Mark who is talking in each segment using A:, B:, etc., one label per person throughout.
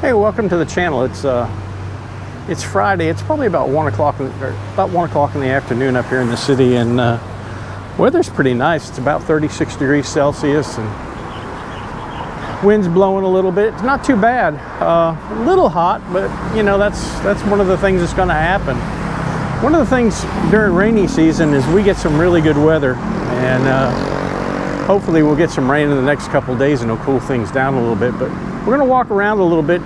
A: Hey, welcome to the channel. It's Friday. It's probably about 1 o'clock in the afternoon up here in the city, and weather's pretty nice. It's about 36 degrees Celsius, and wind's blowing a little bit. It's not too bad. A little hot, but you know that's one of the things that's going to happen. One of the things during rainy season is we get some really good weather, and hopefully we'll get some rain in the next couple of days and it'll cool things down a little bit. But we're going to walk around a little bit.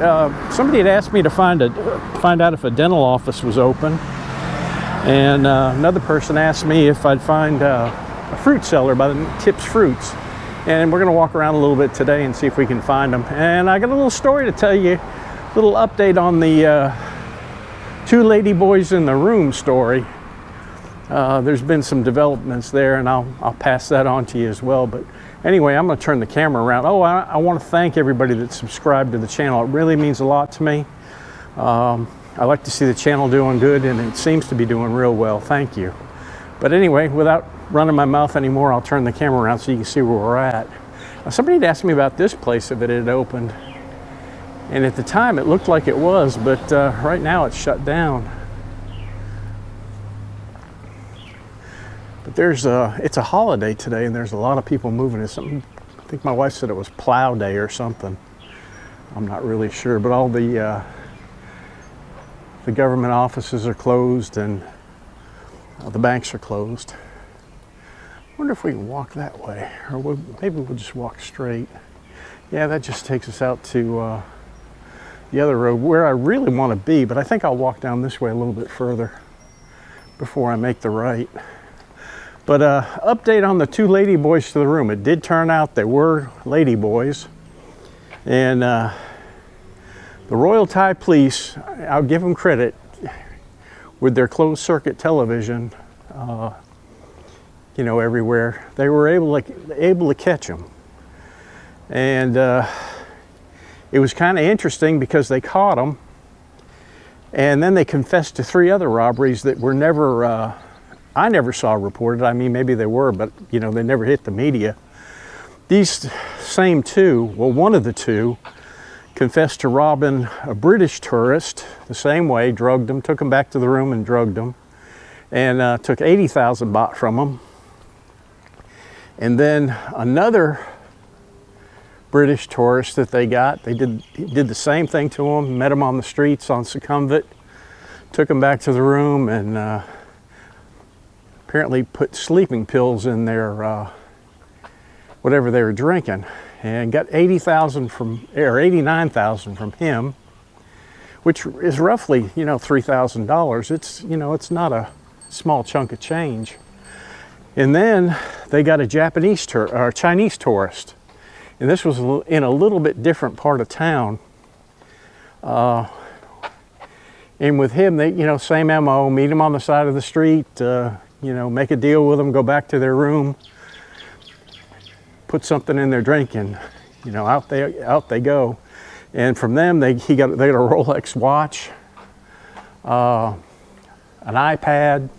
A: Somebody had asked me to find out if a dental office was open, and another person asked me if I'd find a fruit seller by the Tips Fruits. And we're going to walk around a little bit today and see if we can find them. And I got a little story to tell you, a little update on the two Ladyboys in the room story. There's been some developments there, and I'll pass that on to you as well. But anyway, I'm going to turn the camera around. Oh, I want to thank everybody that subscribed to the channel. It really means a lot to me. I like to see the channel doing good, and it seems to be doing real well. Thank you. But anyway, without running my mouth anymore, I'll turn the camera around so you can see where we're at. Somebody had asked me about this place, if it had opened. And at the time, it looked like it was, but right now it's shut down. But it's a holiday today, and there's a lot of people moving. It's something, I think my wife said it was Plow Day or something. I'm not really sure, but all the government offices are closed, and the banks are closed. I wonder if we can walk that way, or maybe we'll just walk straight. Yeah, that just takes us out to the other road where I really want to be, but I think I'll walk down this way a little bit further before I make the right. But update on the two Ladyboys to the room. It did turn out they were Ladyboys, and the Royal Thai Police, I'll give them credit, with their closed circuit television, you know, everywhere, they were able to catch them. And it was kind of interesting because they caught them, and then they confessed to 3 other robberies that were never, I never saw reported. I mean, maybe they were, but you know, they never hit the media. These same two, well, one of the two confessed to robbing a British tourist the same way, drugged him, took him back to the room and drugged him, and took 80,000 baht from him. And then another British tourist that they got, he did the same thing to him, met him on the streets on Sukhumvit, took him back to the room, and apparently put sleeping pills in their whatever they were drinking, and got 80,000 from, or 89,000 from him, which is roughly, you know, $3,000. It's, you know, it's not a small chunk of change. And then they got a Chinese tourist, and this was in a little bit different part of town. And with him, they, you know, same MO, meet him on the side of the street, you know, make a deal with them, go back to their room, put something in their drink, and you know, out they go. And from them, they got a Rolex watch, an iPad,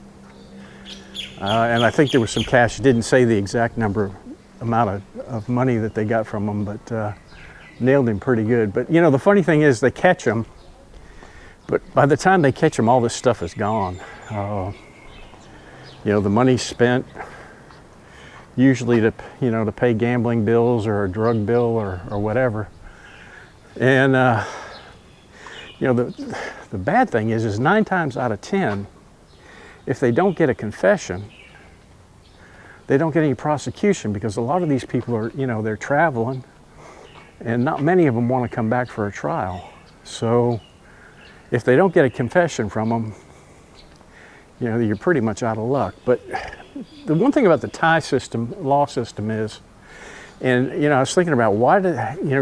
A: and I think there was some cash. It didn't say the exact amount of money that they got from them, but nailed him pretty good. But you know, the funny thing is they catch him, but by the time they catch him, all this stuff is gone. You know, the money's spent, usually to pay gambling bills or a drug bill or whatever. And you know, the bad thing is 9 times out of 10, if they don't get a confession, they don't get any prosecution, because a lot of these people are, you know, they're traveling, and not many of them want to come back for a trial. So if they don't get a confession from them, you know, you're pretty much out of luck. But the one thing about the Thai law system is, and you know, I was thinking about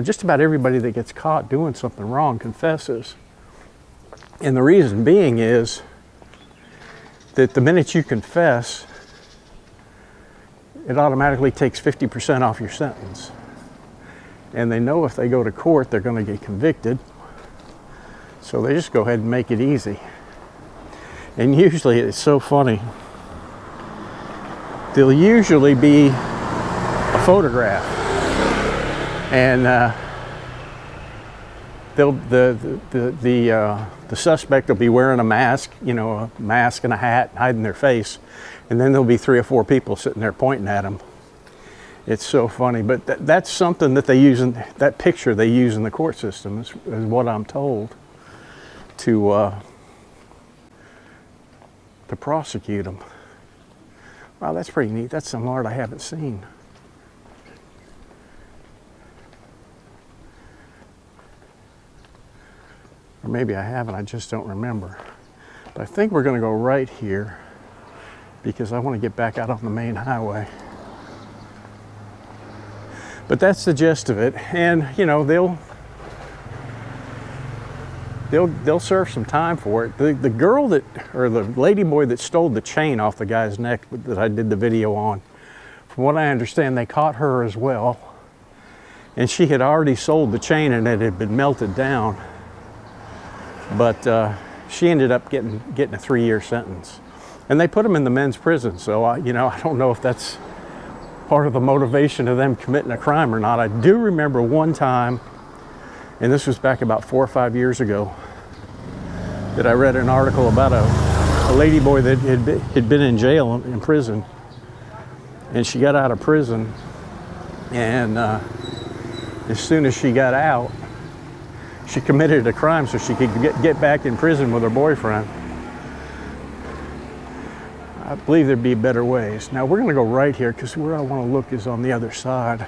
A: just about everybody that gets caught doing something wrong confesses. And the reason being is that the minute you confess, it automatically takes 50% off your sentence. And they know if they go to court, they're going to get convicted. So they just go ahead and make it easy. And usually, it's so funny, there'll usually be a photograph, and the suspect will be wearing a mask, you know, a mask and a hat, hiding their face, and then there'll be 3 or 4 people sitting there pointing at them. It's so funny, but that's something that they use in that picture. They use in the court system, is what I'm told, to prosecute them. Wow, that's pretty neat. That's some art I haven't seen. Or maybe I haven't, I just don't remember. But I think we're gonna go right here because I want to get back out on the main highway. But that's the gist of it. And you know, they'll serve some time for it. The girl that, or the ladyboy that stole the chain off the guy's neck that I did the video on, from what I understand, they caught her as well. And she had already sold the chain and it had been melted down. But she ended up getting a 3-year sentence. And they put them in the men's prison. So, you know, I don't know if that's part of the motivation of them committing a crime or not. I do remember one time, and this was back about 4 or 5 years ago, that I read an article about a ladyboy that had been in jail, in prison. And she got out of prison, and as soon as she got out, she committed a crime so she could get back in prison with her boyfriend. I believe there'd be better ways. Now we're gonna go right here because where I want to look is on the other side.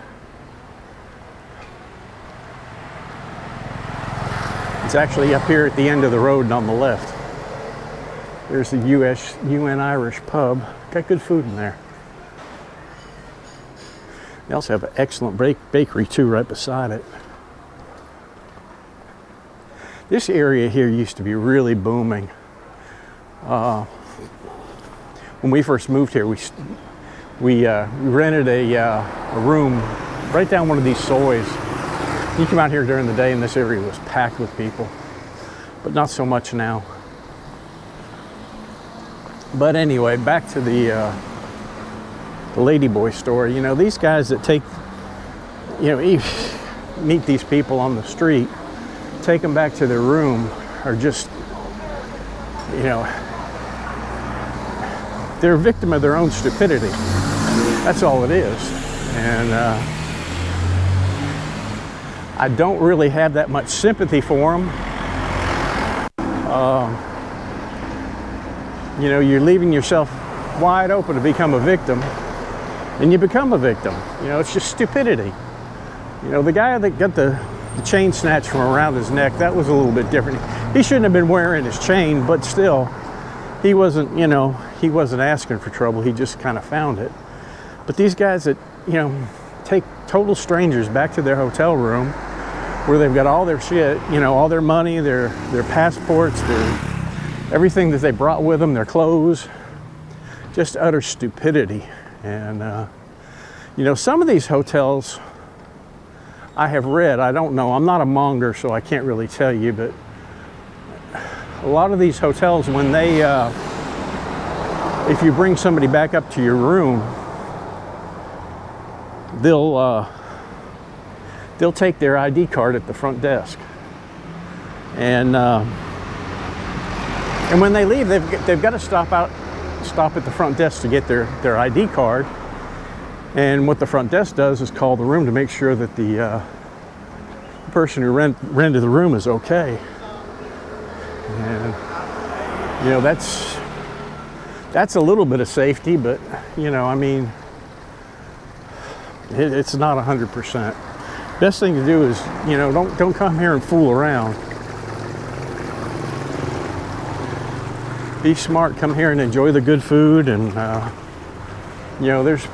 A: It's actually up here at the end of the road and on the left. There's the UN Irish pub. Got good food in there. They also have an excellent bakery too right beside it. This area here used to be really booming. When we first moved here, we rented a room right down one of these soys. You come out here during the day and this area was packed with people, but not so much now. But anyway, back to the Ladyboy story. You know, these guys that take, you know, meet these people on the street, take them back to their room, are just, you know, they're a victim of their own stupidity. That's all it is. And I don't really have that much sympathy for them. You know, you're leaving yourself wide open to become a victim, and you become a victim. You know, it's just stupidity. You know, the guy that got the chain snatched from around his neck, that was a little bit different. He shouldn't have been wearing his chain, but still, he wasn't, you know, he wasn't asking for trouble. He just kind of found it. But these guys that, you know, take total strangers back to their hotel room where they've got all their shit, you know, all their money, their passports, their everything that they brought with them, their clothes, just utter stupidity. And, you know, some of these hotels I have read, I don't know, I'm not a monger, so I can't really tell you, but a lot of these hotels, when they, if you bring somebody back up to your room, they'll take their ID card at the front desk. And when they leave, they've got to stop at the front desk to get their ID card. And what the front desk does is call the room to make sure that the person who rented the room is okay. And you know, that's a little bit of safety, but you know, I mean, it's not 100%. Best thing to do is, you know, don't come here and fool around. Be smart, come here and enjoy the good food, and you know, there's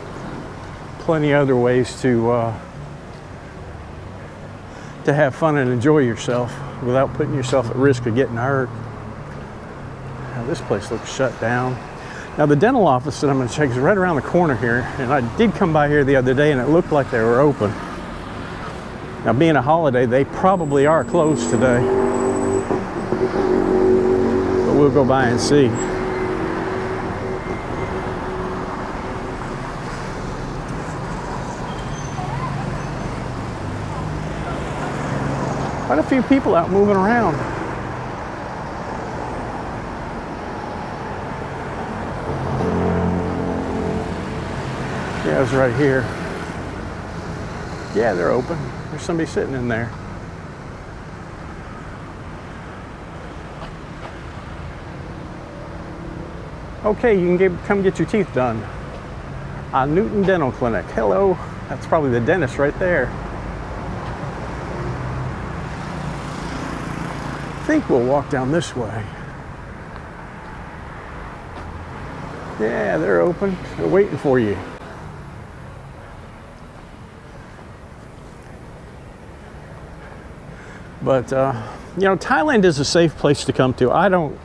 A: plenty other ways to have fun and enjoy yourself without putting yourself at risk of getting hurt. Now, this place looks shut down. Now the dental office that I'm going to check is right around the corner here, and I did come by here the other day and it looked like they were open. Now being a holiday, they probably are closed today. We'll go by and see. Quite a few people out moving around. Yeah, it's right here. Yeah, they're open. There's somebody sitting in there. Okay, you can come get your teeth done. Newton Dental Clinic. Hello. That's probably the dentist right there. I think we'll walk down this way. Yeah, they're open. They're waiting for you. But, you know, Thailand is a safe place to come to. I don't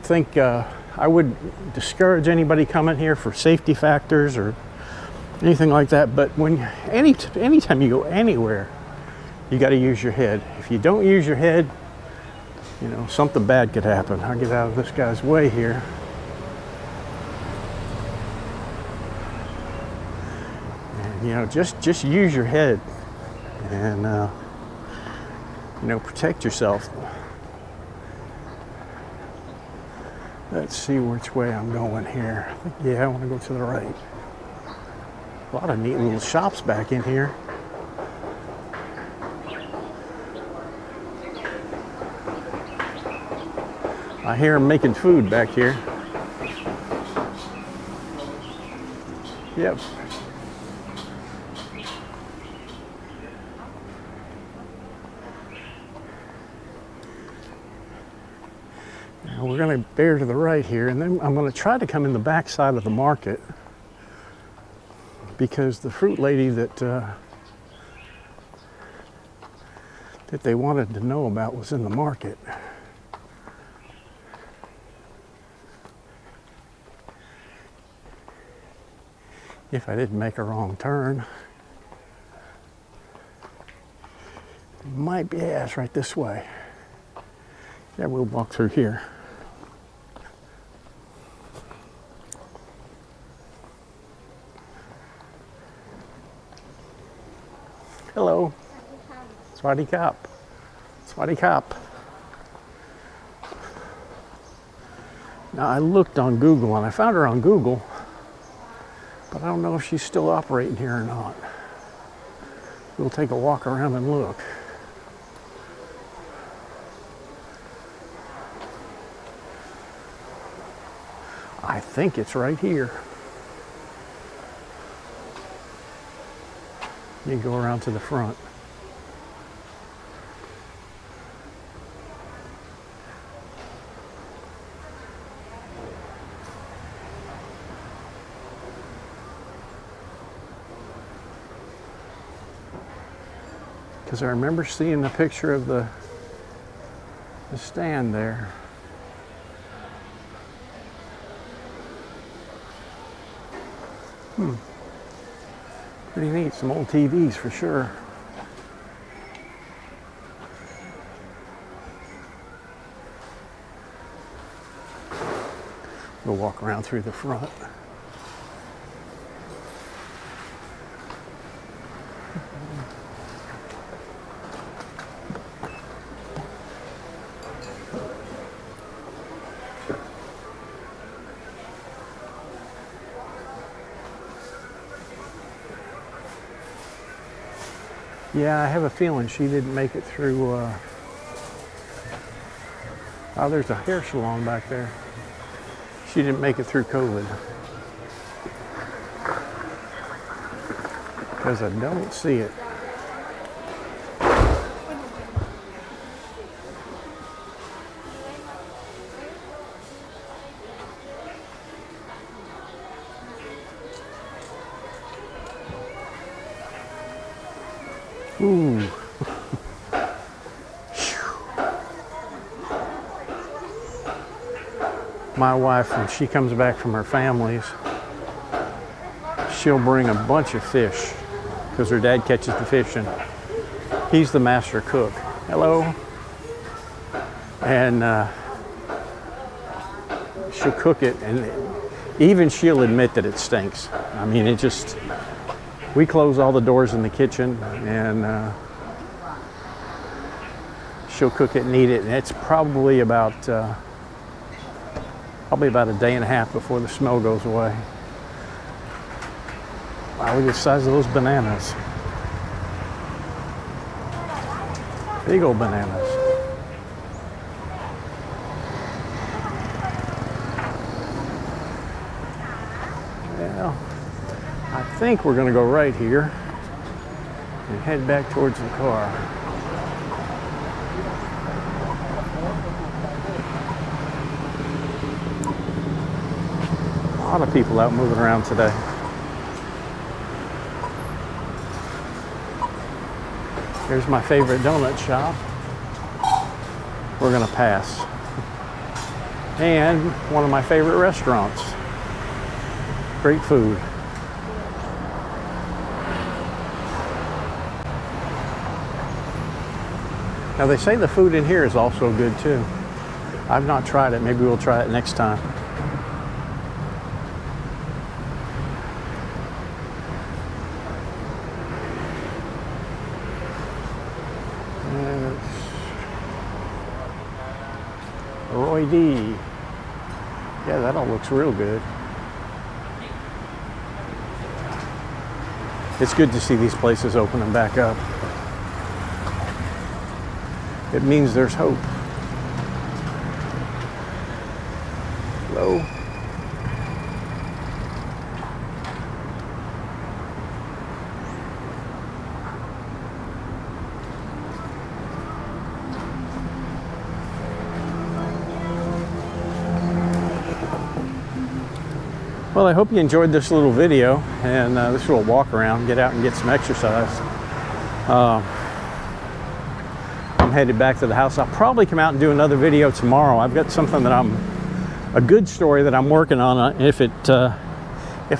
A: think I would discourage anybody coming here for safety factors or anything like that. But anytime you go anywhere, you got to use your head. If you don't use your head, you know, something bad could happen. I'll get out of this guy's way here. And, you know, just use your head and, you know, protect yourself. Let's see which way I'm going here. Yeah, I want to go to the right. A lot of neat little shops back in here. I hear them making food back here. Yep. Now we're going to bear to the right here, and then I'm going to try to come in the back side of the market because the fruit lady that they wanted to know about was in the market. If I didn't make a wrong turn. It might be, yeah, it's right this way. Yeah, we'll walk through here. Hello. Swaddy Cop. Swaddy Cop. Now I looked on Google and I found her on Google, but I don't know if she's still operating here or not. We'll take a walk around and look. I think it's right here. You go around to the front. Because I remember seeing the picture of the stand there. Pretty neat, some old TVs for sure. We'll walk around through the front. Yeah, I have a feeling she didn't make it through. Oh, there's a hair salon back there. She didn't make it through COVID. Because I don't see it. Ooh. My wife, when she comes back from her family's, she'll bring a bunch of fish because her dad catches the fish and he's the master cook. Hello. And she'll cook it, and even she'll admit that it stinks. I mean, it just, we close all the doors in the kitchen, and she'll cook it and eat it, and it's probably about a day and a half before the smell goes away. Wow, look at the size of those bananas. Big old bananas. Well, I think we're going to go right here and head back towards the car. A lot of people out moving around today. Here's my favorite donut shop. We're gonna pass. And one of my favorite restaurants. Great food. Now they say the food in here is also good too. I've not tried it. Maybe we'll try it next time. Roy D. Yeah, that all looks real good. It's good to see these places opening back up. It means there's hope. Hello. Well, I hope you enjoyed this little video and this little walk around, get out and get some exercise. I'm headed back to the house. I'll probably come out and do another video tomorrow. I've got something that a good story that I'm working on. If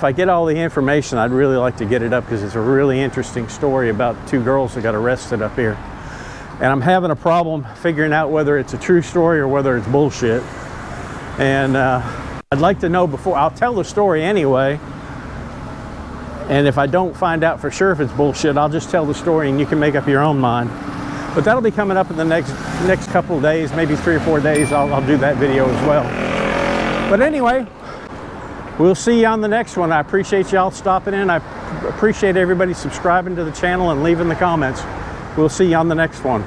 A: I get all the information, I'd really like to get it up because it's a really interesting story about two girls that got arrested up here. And I'm having a problem figuring out whether it's a true story or whether it's bullshit. And I'd like to know before. I'll tell the story anyway, and if I don't find out for sure if it's bullshit, I'll just tell the story and you can make up your own mind. But that'll be coming up in the next couple of days, maybe 3 or 4 days. I'll do that video as well. But anyway, we'll see you on the next one. I appreciate y'all stopping in. I appreciate everybody subscribing to the channel and leaving the comments. We'll see you on the next one.